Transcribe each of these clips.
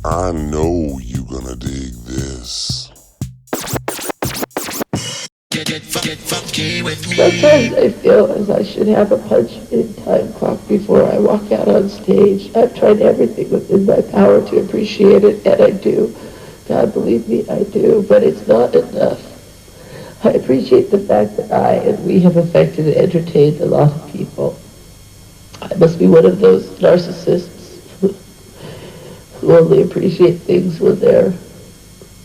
I know you gonna dig this. Get funky with me. Sometimes I feel as I should have a punch-in time clock before I walk out on stage. I've tried everything within my power to appreciate it, and I do. God, believe me, I do, but it's not enough. I appreciate the fact that I and we have affected and entertained a lot of people. I must be one of those narcissists who only appreciate things when they're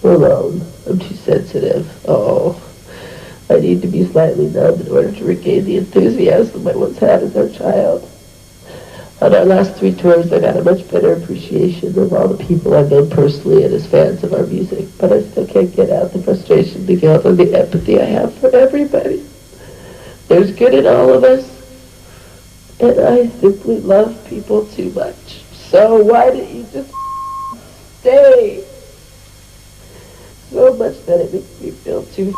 alone. I'm too sensitive. Oh, I need to be slightly numb in order to regain the enthusiasm I once had as a child. On our last 3 tours, I've had a much better appreciation of all the people I've known personally and as fans of our music, but I still can't get out the frustration, the guilt, and the empathy I have for everybody. There's good in all of us, and I simply love people too much. So why didn't you just stay? So much that it makes me feel too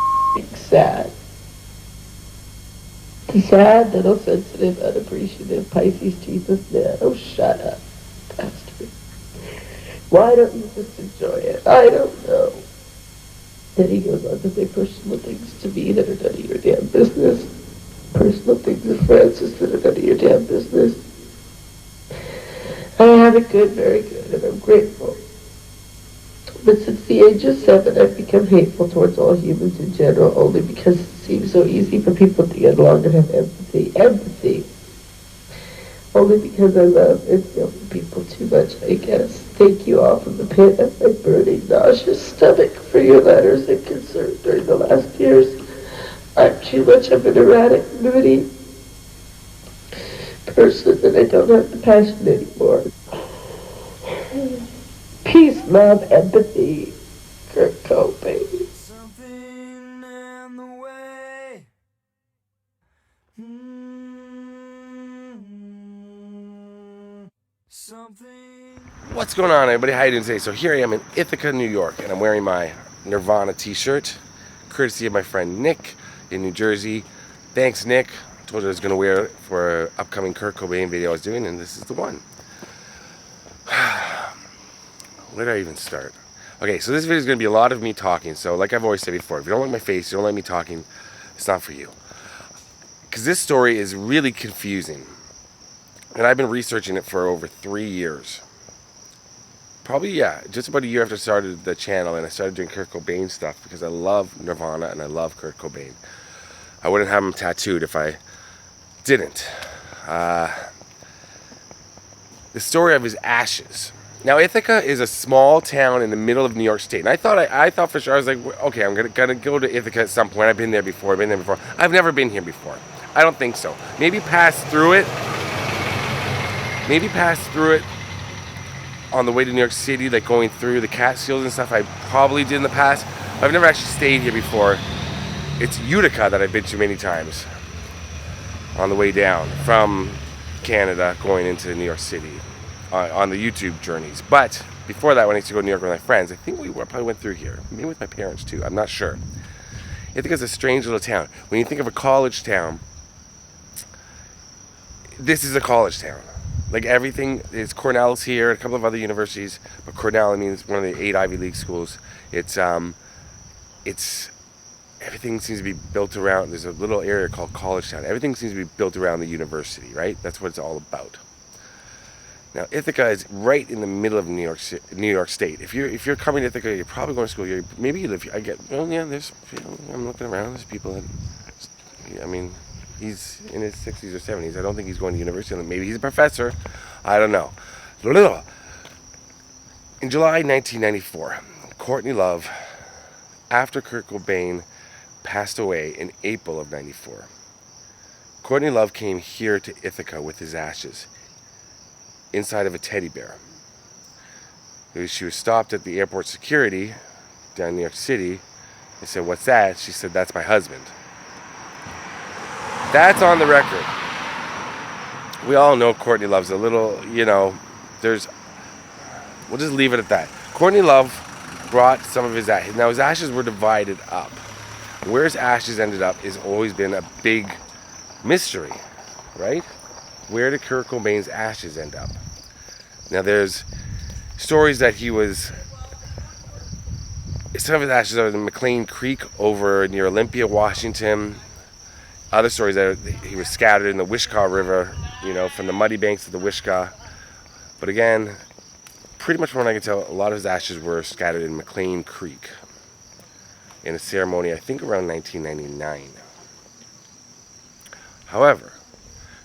sad. Sad, little sensitive, unappreciative Pisces Jesus man. Oh, shut up, Pastor. Why don't you just enjoy it? I don't know. Then he goes on to say personal things to me that are none of your damn business. Personal things to Francis that are none of your damn business. I have it good, very good, and I'm grateful. But since the age of 7, I've become hateful towards all humans in general, only because it seems so easy for people to get along and have empathy. Empathy. Only because I love and feel for people too much, I guess. Thank you all from the pit of my burning, nauseous stomach for your letters and concern during the last years. I'm too much of an erratic, moody person, and I don't have the passion anymore. Peace, love, empathy, Kurt Cobain. Something in the way. Something. What's going on, everybody? How you doing today? So here I am in Ithaca, New York, and I'm wearing my Nirvana t-shirt, courtesy of my friend Nick in New Jersey. Thanks, Nick. I told you I was going to wear it for an upcoming Kurt Cobain video I was doing, and this is the one. Where do I even start? Okay, so this video is going to be a lot of me talking. So like I've always said before, if you don't like my face, you don't like me talking, it's not for you. Because this story is really confusing. And I've been researching it for over 3 years. Probably, yeah, just about a year after I started the channel, and I started doing Kurt Cobain stuff because I love Nirvana and I love Kurt Cobain. I wouldn't have him tattooed if I didn't. The story of his ashes. Now, Ithaca is a small town in the middle of New York State. And I thought for sure, I was like, okay, I'm gonna go to Ithaca at some point. I've been there before. I've never been here before. I don't think so. Maybe pass through it on the way to New York City, like going through the Catskills and stuff. I probably did in the past. I've never actually stayed here before. It's Utica that I've been to many times on the way down from Canada going into New York City. On the YouTube journeys. But before that, when I used to go to New York with my friends, I think we probably went through here. Maybe with my parents too. I'm not sure. I think it's a strange little town. When you think of a college town, this is a college town. Like everything is Cornell's here, a couple of other universities, but Cornell, I mean, it's one of the 8 Ivy League schools. It's everything seems to be built around. There's a little area called College Town. Everything seems to be built around the university, right? That's what it's all about. Now, Ithaca is right in the middle of New York State. If you're coming to Ithaca, you're probably going to school here. Maybe you live here. There's, I'm looking around. There's people that, I mean, he's in his 60s or 70s. I don't think he's going to university. Maybe he's a professor. I don't know. In July 1994, Courtney Love, after Kurt Cobain passed away in April of 94, Courtney Love came here to Ithaca with his ashes inside of a teddy bear. She was stopped at the airport security down in New York City. They said, "What's that?" She said, "That's my husband." That's on the record. We all know Courtney Love's a little, we'll just leave it at that. Courtney Love brought some of his ashes. Now, his ashes were divided up. Where his ashes ended up has always been a big mystery, right? Where did Kurt Cobain's ashes end up? Now, stories that some of his ashes are in McLean Creek over near Olympia, Washington. Other stories that he was scattered in the Wishkah River, from the muddy banks of the Wishkah. But again, pretty much from what I can tell, a lot of his ashes were scattered in McLean Creek in a ceremony, I think around 1999. However,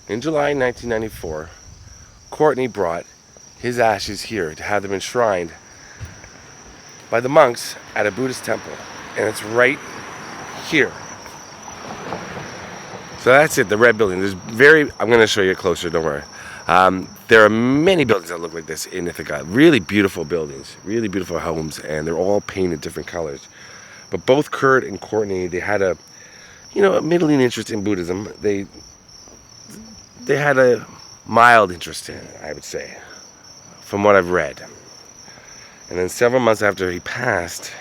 in July 1994, Courtney brought his ashes here to have them enshrined by the monks at a Buddhist temple. And it's right here. So that's it, the red building. I'm going to show you closer, don't worry. There are many buildings that look like this in Ithaca. Really beautiful buildings, really beautiful homes, and they're all painted different colors. But both Kurt and Courtney, they had a middling interest in Buddhism. They had a mild interest in it, I would say, from what I've read. And then several months after he passed,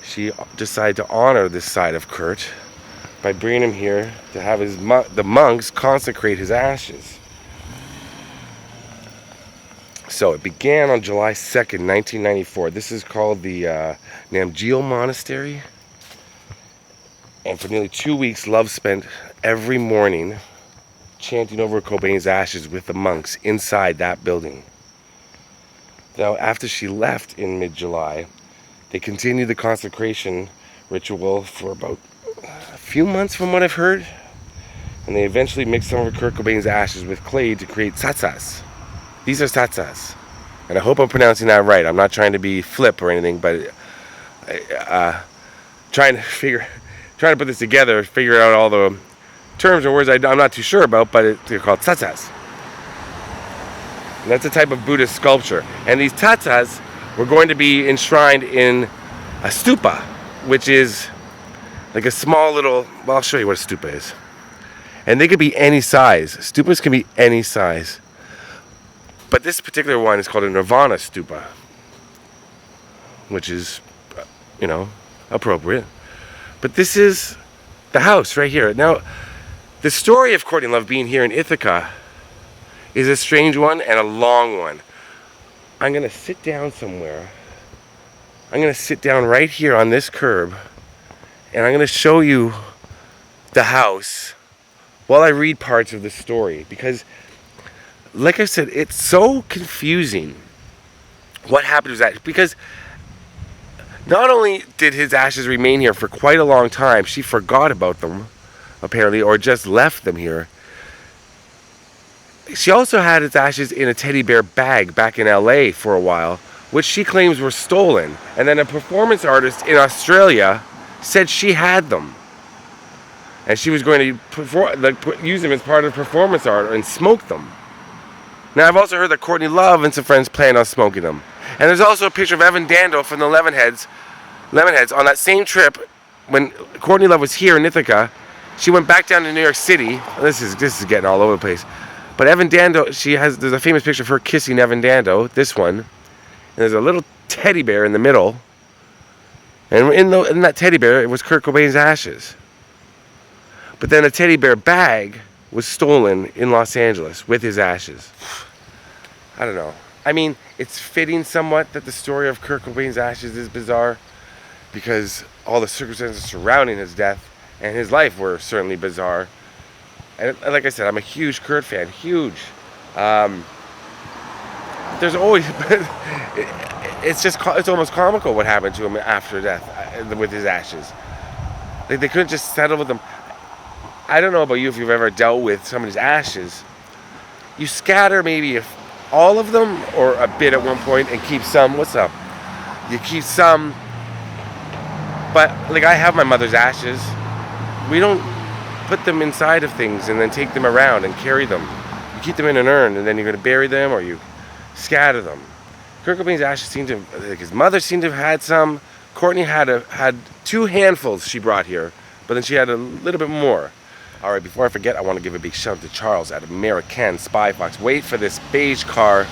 she decided to honor this side of Kurt by bringing him here to have the monks consecrate his ashes. So it began on July 2nd, 1994. This is called the Namgyal Monastery. And for nearly 2 weeks, Love spent every morning chanting over Cobain's ashes with the monks inside that building. Now, after she left in mid-July, they continued the consecration ritual for about a few months from what I've heard. And they eventually mixed some of Kurt Cobain's ashes with clay to create tsatsas. These are tsatsas. And I hope I'm pronouncing that right. I'm not trying to be flip or anything, but trying to put this together, figure out all the terms or words I'm not too sure about, but they're called tsatsas. And that's a type of Buddhist sculpture. And these tsatsas were going to be enshrined in a stupa, which is like a small little, well, I'll show you what a stupa is. And they could be any size. Stupas can be any size. But this particular one is called a Nirvana stupa, which is, appropriate. But this is the house right here. Now, the story of Courtney Love being here in Ithaca is a strange one and a long one. I'm going to sit down somewhere. I'm going to sit down right here on this curb, and I'm going to show you the house while I read parts of the story, because like I said, it's so confusing what happened to his ashes, because not only did his ashes remain here for quite a long time, she forgot about them, apparently, or just left them here. She also had his ashes in a teddy bear bag back in LA for a while, which she claims were stolen. And then a performance artist in Australia said she had them. And she was going to use them as part of performance art and smoke them. Now, I've also heard that Courtney Love and some friends plan on smoking them. And there's also a picture of Evan Dando from the Lemonheads on that same trip when Courtney Love was here in Ithaca. She went back down to New York City. This is getting all over the place. But Evan Dando, there's a famous picture of her kissing Evan Dando, this one. And there's a little teddy bear in the middle. And in that teddy bear, it was Kurt Cobain's ashes. But then a teddy bear bag was stolen in Los Angeles with his ashes. I don't know. I mean, it's fitting somewhat that the story of Kurt Cobain's ashes is bizarre, because all the circumstances surrounding his death and his life were certainly bizarre. And like I said, I'm a huge Kurt fan. Huge. There's always... it's almost comical what happened to him after death with his ashes. They couldn't just settle with them. I don't know about you if you've ever dealt with somebody's ashes. You scatter maybe all of them or a bit at one point and keep some. What's up? You keep some. But like, I have my mother's ashes. We don't put them inside of things and then take them around and carry them. You keep them in an urn, and then you're going to bury them or you scatter them. Kurt Cobain's ashes his mother seemed to have had some. Courtney had 2 handfuls she brought here, but then she had a little bit more. All right, before I forget, I want to give a big shout out to Charles at American Spy Fox. Wait for this beige car.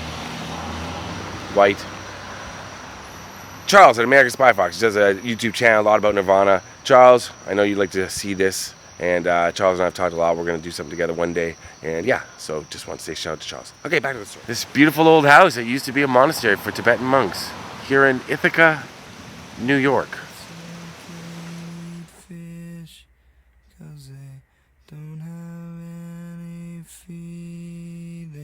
White. Charles at American Spy Fox does a YouTube channel, a lot about Nirvana. Charles, I know you'd like to see this. And Charles and I have talked a lot. We're going to do something together one day. And yeah, so just want to say shout out to Charles. Okay, back to the story. This beautiful old house that used to be a monastery for Tibetan monks here in Ithaca, New York. Fish, 'cause they don't have any feelings.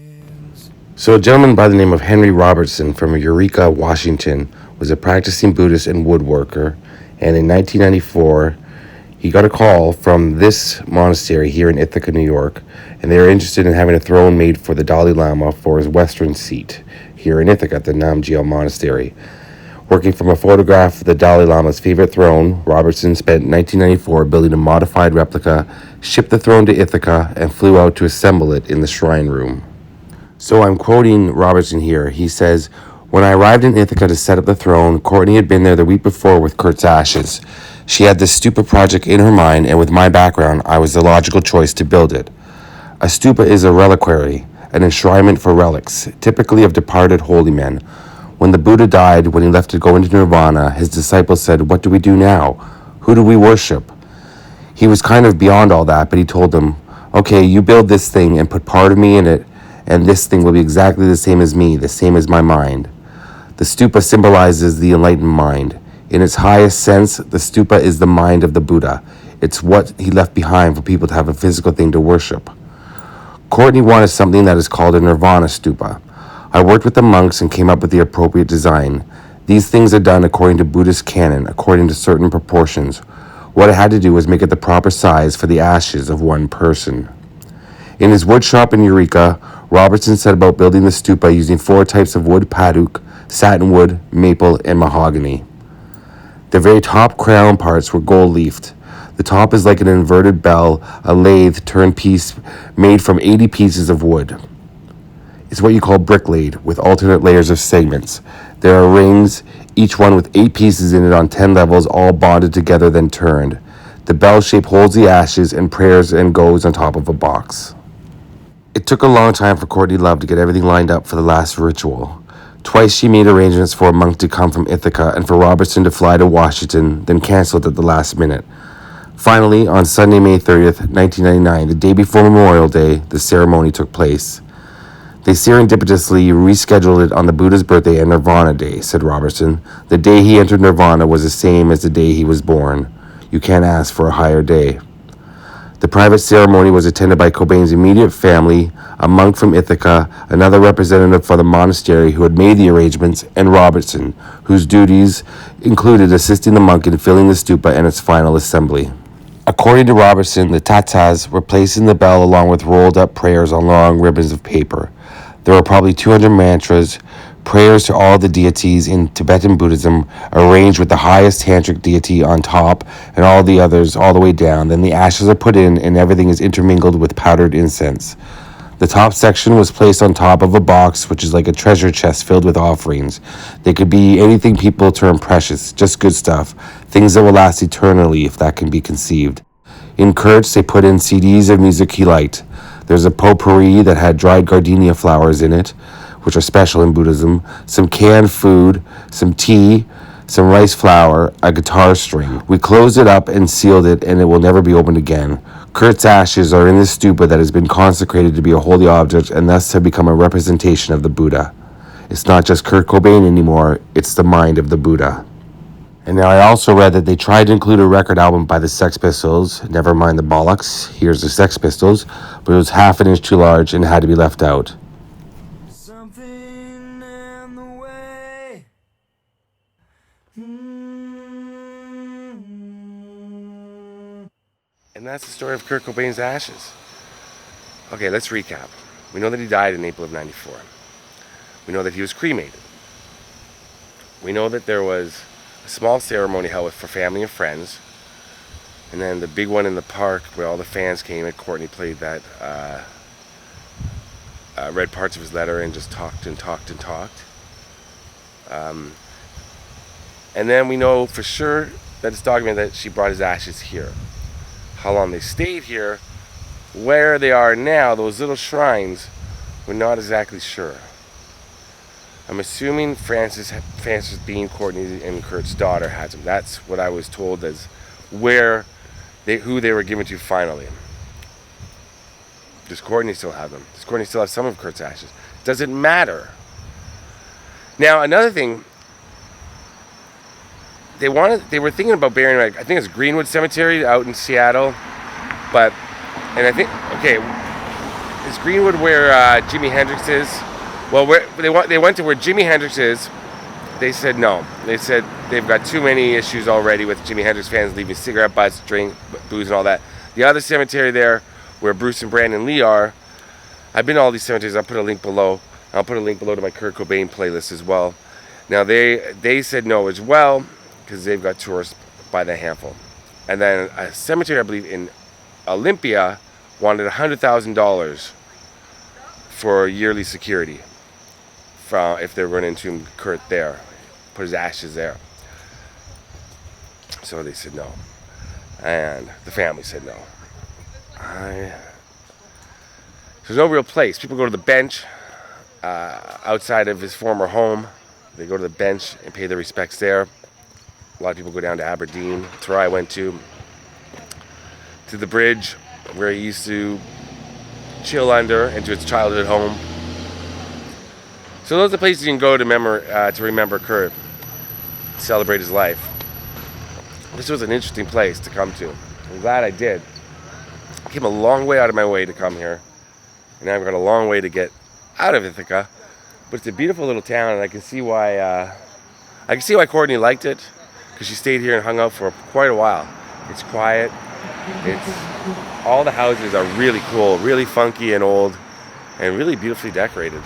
So a gentleman by the name of Henry Robertson from Eureka, Washington, was a practicing Buddhist and woodworker. And in 1994, he got a call from this monastery here in Ithaca, New York, and they were interested in having a throne made for the Dalai Lama for his western seat here in Ithaca at the Namgyal Monastery. Working from a photograph of the Dalai Lama's favorite throne, Robertson spent 1994 building a modified replica, shipped the throne to Ithaca, and flew out to assemble it in the shrine room. So I'm quoting Robertson here. He says, "When I arrived in Ithaca to set up the throne, Courtney had been there the week before with Kurt's ashes. She had this stupa project in her mind, and with my background, I was the logical choice to build it. A stupa is a reliquary, an enshrinement for relics, typically of departed holy men. When the Buddha died, when he left to go into Nirvana, his disciples said, 'What do we do now? Who do we worship?' He was kind of beyond all that, but he told them, 'Okay, you build this thing and put part of me in it, and this thing will be exactly the same as me, the same as my mind.' The stupa symbolizes the enlightened mind. In its highest sense, the stupa is the mind of the Buddha. It's what he left behind for people to have a physical thing to worship. Courtney wanted something that is called a Nirvana stupa. I worked with the monks and came up with the appropriate design. These things are done according to Buddhist canon, according to certain proportions. What I had to do was make it the proper size for the ashes of one person." In his wood shop in Eureka, Robertson set about building the stupa using 4 types of wood: paduk, satinwood, maple, and mahogany. The very top crown parts were gold-leafed. The top is like an inverted bell, a lathe turned piece made from 80 pieces of wood. It's what you call brick-laid, with alternate layers of segments. There are rings, each one with 8 pieces in it on 10 levels, all bonded together then turned. The bell shape holds the ashes and prayers and goes on top of a box. It took a long time for Courtney Love to get everything lined up for the last ritual. Twice she made arrangements for a monk to come from Ithaca and for Robertson to fly to Washington, then canceled at the last minute. Finally, on Sunday, May 30th, 1999, the day before Memorial Day, the ceremony took place. "They serendipitously rescheduled it on the Buddha's birthday and Nirvana Day," said Robertson. "The day he entered Nirvana was the same as the day he was born. You can't ask for a higher day." The private ceremony was attended by Cobain's immediate family, a monk from Ithaca, another representative for the monastery who had made the arrangements, and Robertson, whose duties included assisting the monk in filling the stupa and its final assembly. According to Robertson, the tatas were placed in the bell along with rolled-up prayers on long ribbons of paper. There were probably 200 mantras, prayers to all the deities in Tibetan Buddhism, arranged with the highest tantric deity on top and all the others all the way down. Then the ashes are put in and everything is intermingled with powdered incense. The top section was placed on top of a box, which is like a treasure chest filled with offerings. They could be anything people term precious, just good stuff, things that will last eternally if that can be conceived. In Kurt's, they put in CDs of music he liked. There's a potpourri that had dried gardenia flowers in it, which are special in Buddhism, some canned food, some tea, some rice flour, a guitar string. We closed it up and sealed it, and it will never be opened again. Kurt's ashes are in this stupa that has been consecrated to be a holy object and thus have become a representation of the Buddha. It's not just Kurt Cobain anymore, it's the mind of the Buddha. And now I also read that they tried to include a record album by the Sex Pistols, Nevermind the Bollocks, here's the Sex Pistols, but it was half an inch too large and had to be left out. Something in the way. And that's the story of Kurt Cobain's ashes. Okay, let's recap. We know that he died in April of 94. We know that he was cremated. We know that there was a small ceremony held for family and friends. And then the big one in the park where all the fans came and Courtney played that, read parts of his letter and just talked and talked and talked. And then we know for sure that it's documented that she brought his ashes here. How long they stayed here, where they are now, those little shrines, we're not exactly sure. I'm assuming Frances Bean, Courtney and Kurt's daughter has them. That's what I was told as where who they were given to finally. Does Courtney still have them? Does Courtney still have some of Kurt's ashes? Does it matter? Now, another thing, they were thinking about burying, like, I think it's Greenwood Cemetery out in Seattle, and I think, okay, is Greenwood where Jimi Hendrix is? Well, they went to where Jimi Hendrix is. They said no. They said they've got too many issues already with Jimi Hendrix fans leaving cigarette butts, drink, booze, and all that. The other cemetery there, where Bruce and Brandon Lee are, I've been to all these cemeteries. I'll put a link below. I'll put a link below to my Kurt Cobain playlist as well. Now they said no as well because they've got tourists by the handful. And then a cemetery, I believe in Olympia, wanted $100,000 for yearly security if they were going to entomb Kurt there, put his ashes there. So they said no, and the family said no. There's no real place. People go to the bench outside of his former home. They go to the bench and pay their respects there. A lot of people go down to Aberdeen. That's where I went to the bridge where he used to chill under, and to his childhood home. So those are the places you can go to remember Kurt, celebrate his life. This was an interesting place to come to. I'm glad I did. I came a long way out of my way to come here, and I've got a long way to get out of Ithaca. But it's a beautiful little town, and I can see why Courtney liked it, because she stayed here and hung out for quite a while. It's quiet. All the houses are really cool, really funky and old, and really beautifully decorated.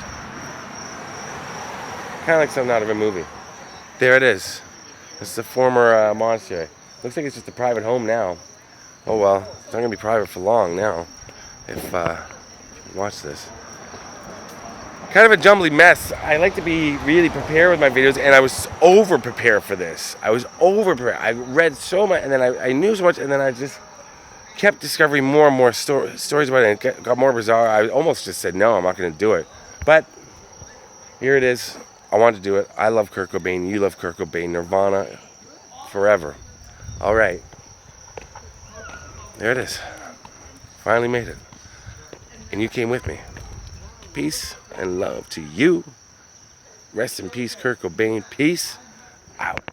Kind of like something out of a movie. There it is. It's the former monastery. Looks like it's just a private home now. Oh well, it's not going to be private for long now. If watch this. Kind of a jumbly mess. I like to be really prepared with my videos, and I was over-prepared for this. I was over-prepared. I read so much, and then I knew so much, and then I just kept discovering more and more stories about it, and it got more bizarre. I almost just said, no, I'm not going to do it. But here it is. I wanted to do it. I love Kurt Cobain. You love Kurt Cobain. Nirvana forever. All right. There it is. Finally made it. And you came with me. Peace and love to you. Rest in peace, Kurt Cobain. Peace out.